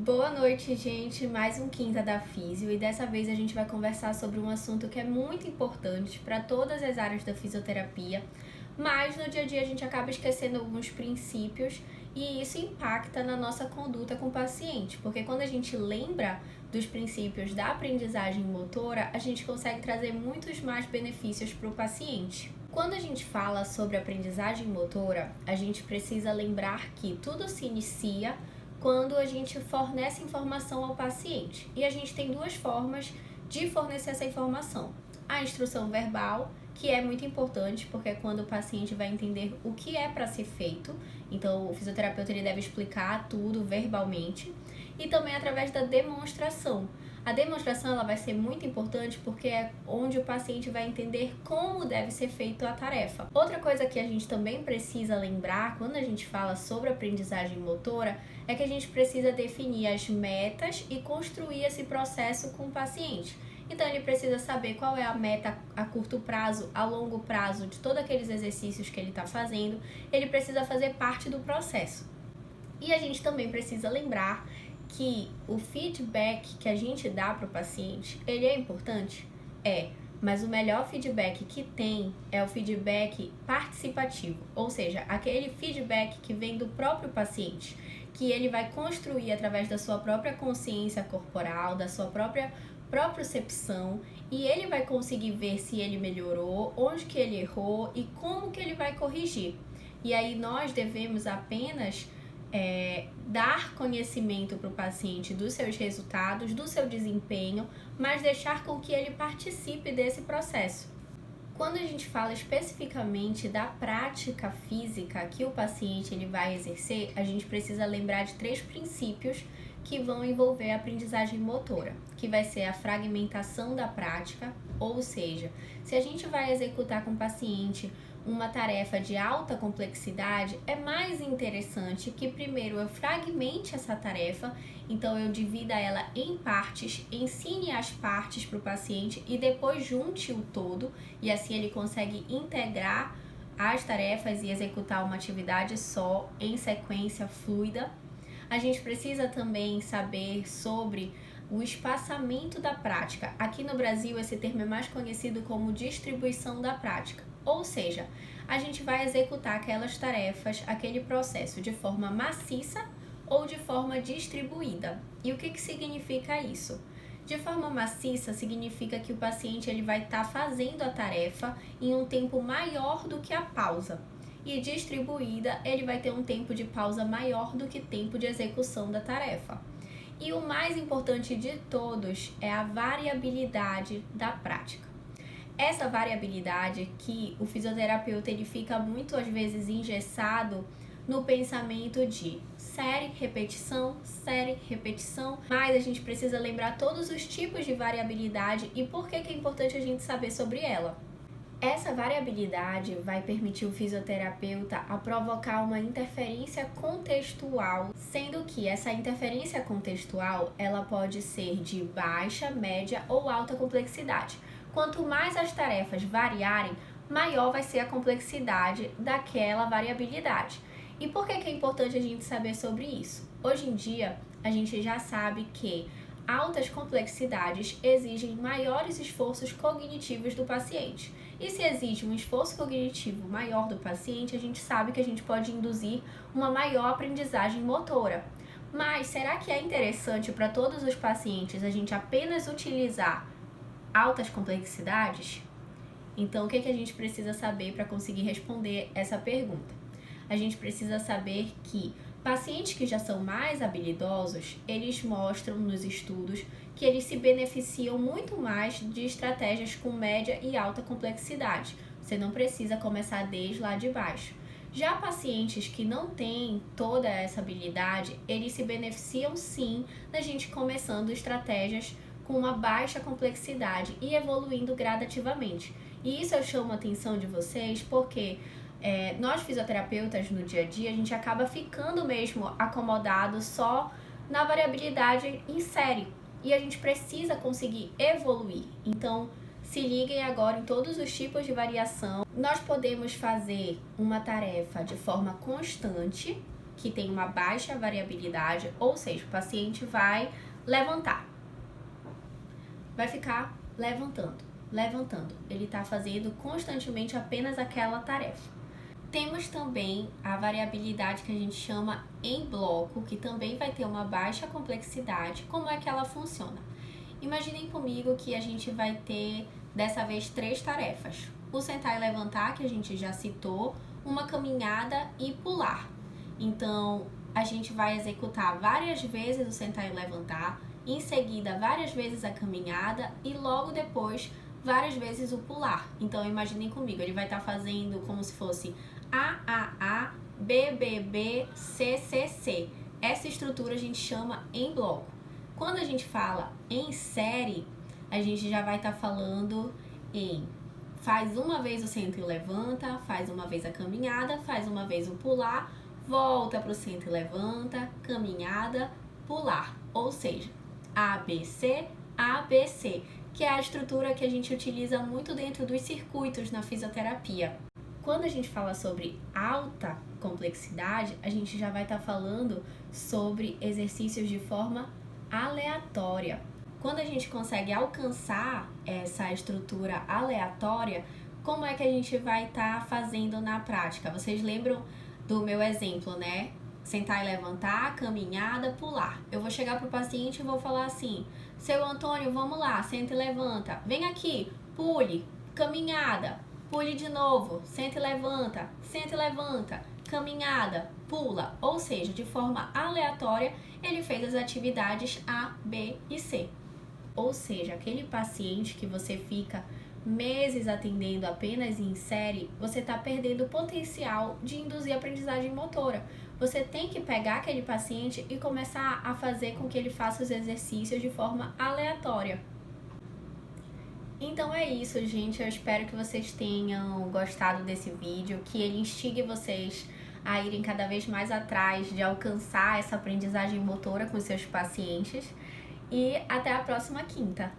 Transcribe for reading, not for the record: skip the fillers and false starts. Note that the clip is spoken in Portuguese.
Boa noite, gente. Mais um Quinta da Físio e dessa vez a gente vai conversar sobre um assunto que é muito importante para todas as áreas da fisioterapia, mas no dia a dia a gente acaba esquecendo alguns princípios e isso impacta na nossa conduta com o paciente, porque quando a gente lembra dos princípios da aprendizagem motora, a gente consegue trazer muitos mais benefícios para o paciente. Quando a gente fala sobre aprendizagem motora, a gente precisa lembrar que tudo se inicia quando a gente fornece informação ao paciente. E a gente tem duas formas de fornecer essa informação. A instrução verbal, que é muito importante, porque é quando o paciente vai entender o que é para ser feito. Então, o fisioterapeuta ele deve explicar tudo verbalmente. E também através da demonstração. A demonstração ela vai ser muito importante porque é onde o paciente vai entender como deve ser feita a tarefa. Outra coisa que a gente também precisa lembrar quando a gente fala sobre aprendizagem motora é que a gente precisa definir as metas e construir esse processo com o paciente. Então ele precisa saber qual é a meta a curto prazo, a longo prazo de todos aqueles exercícios que ele está fazendo. Ele precisa fazer parte do processo. E a gente também precisa lembrar que o feedback que a gente dá para o paciente, ele é importante? É, mas o melhor feedback que tem é o feedback participativo, ou seja, aquele feedback que vem do próprio paciente, que ele vai construir através da sua própria consciência corporal, da sua própria propriocepção, e ele vai conseguir ver se ele melhorou, onde que ele errou e como que ele vai corrigir. E aí nós devemos apenas dar conhecimento para o paciente dos seus resultados, do seu desempenho, mas deixar com que ele participe desse processo. Quando a gente fala especificamente da prática física que o paciente ele vai exercer, a gente precisa lembrar de 3 princípios que vão envolver a aprendizagem motora, que vai ser a fragmentação da prática, ou seja, se a gente vai executar com o paciente uma tarefa de alta complexidade, é mais interessante que primeiro eu fragmente essa tarefa, então eu divida ela em partes, ensine as partes para o paciente e depois junte o todo, e assim ele consegue integrar as tarefas e executar uma atividade só em sequência fluida. A gente precisa também saber sobre o espaçamento da prática. Aqui no Brasil, esse termo é mais conhecido como distribuição da prática. Ou seja, a gente vai executar aquelas tarefas, aquele processo de forma maciça ou de forma distribuída. E o que significa isso? De forma maciça significa que o paciente ele vai estar fazendo a tarefa em um tempo maior do que a pausa. E distribuída, ele vai ter um tempo de pausa maior do que tempo de execução da tarefa. E o mais importante de todos é a variabilidade da prática. Essa variabilidade que o fisioterapeuta ele fica muito às vezes engessado no pensamento de série, repetição, mas a gente precisa lembrar todos os tipos de variabilidade e por que é importante a gente saber sobre ela. Essa variabilidade vai permitir o fisioterapeuta a provocar uma interferência contextual, sendo que essa interferência contextual ela pode ser de baixa, média ou alta complexidade. Quanto mais as tarefas variarem, maior vai ser a complexidade daquela variabilidade. E por que é importante a gente saber sobre isso? Hoje em dia, a gente já sabe que altas complexidades exigem maiores esforços cognitivos do paciente. E se exige um esforço cognitivo maior do paciente, a gente sabe que a gente pode induzir uma maior aprendizagem motora. Mas será que é interessante para todos os pacientes a gente apenas utilizar altas complexidades? Então, o que a gente precisa saber para conseguir responder essa pergunta? A gente precisa saber que pacientes que já são mais habilidosos, eles mostram nos estudos que eles se beneficiam muito mais de estratégias com média e alta complexidade. Você não precisa começar desde lá de baixo. Já pacientes que não têm toda essa habilidade, eles se beneficiam sim da gente começando estratégias com uma baixa complexidade e evoluindo gradativamente. E isso eu chamo a atenção de vocês porque nós fisioterapeutas no dia a dia, a gente acaba ficando mesmo acomodado só na variabilidade em série. E a gente precisa conseguir evoluir. Então, se liguem agora em todos os tipos de variação. Nós podemos fazer uma tarefa de forma constante que tem uma baixa variabilidade, ou seja, o paciente vai levantar, vai ficar levantando, levantando. Ele está fazendo constantemente apenas aquela tarefa. Temos também a variabilidade que a gente chama em bloco, que também vai ter uma baixa complexidade. Como é que ela funciona? Imaginem comigo que a gente vai ter, dessa vez, 3 tarefas. O sentar e levantar, que a gente já citou, uma caminhada e pular. Então, a gente vai executar várias vezes o sentar e levantar, em seguida várias vezes a caminhada e logo depois várias vezes o pular. Então, imaginem comigo, ele vai estar fazendo como se fosse A, B, B, B, C, C, C. Essa estrutura a gente chama em bloco. Quando a gente fala em série, a gente já vai estar falando em faz uma vez o senta e levanta, faz uma vez a caminhada, faz uma vez o pular, volta para o senta e levanta, caminhada, pular. Ou seja, ABC, ABC, que é a estrutura que a gente utiliza muito dentro dos circuitos na fisioterapia. Quando a gente fala sobre alta complexidade, a gente já vai estar falando sobre exercícios de forma aleatória. Quando a gente consegue alcançar essa estrutura aleatória, como é que a gente vai estar fazendo na prática? Vocês lembram do meu exemplo, né? Sentar e levantar, caminhada, pular. Eu vou chegar para o paciente e vou falar assim: seu Antônio, vamos lá, senta e levanta. Vem aqui, pule, caminhada, pule de novo, senta e levanta, caminhada, pula. Ou seja, de forma aleatória, ele fez as atividades A, B e C. Ou seja, aquele paciente que você fica meses atendendo apenas em série, você está perdendo o potencial de induzir a aprendizagem motora. Você tem que pegar aquele paciente e começar a fazer com que ele faça os exercícios de forma aleatória. Então é isso, gente. Eu espero que vocês tenham gostado desse vídeo, que ele instigue vocês a irem cada vez mais atrás de alcançar essa aprendizagem motora com seus pacientes. E até a próxima quinta!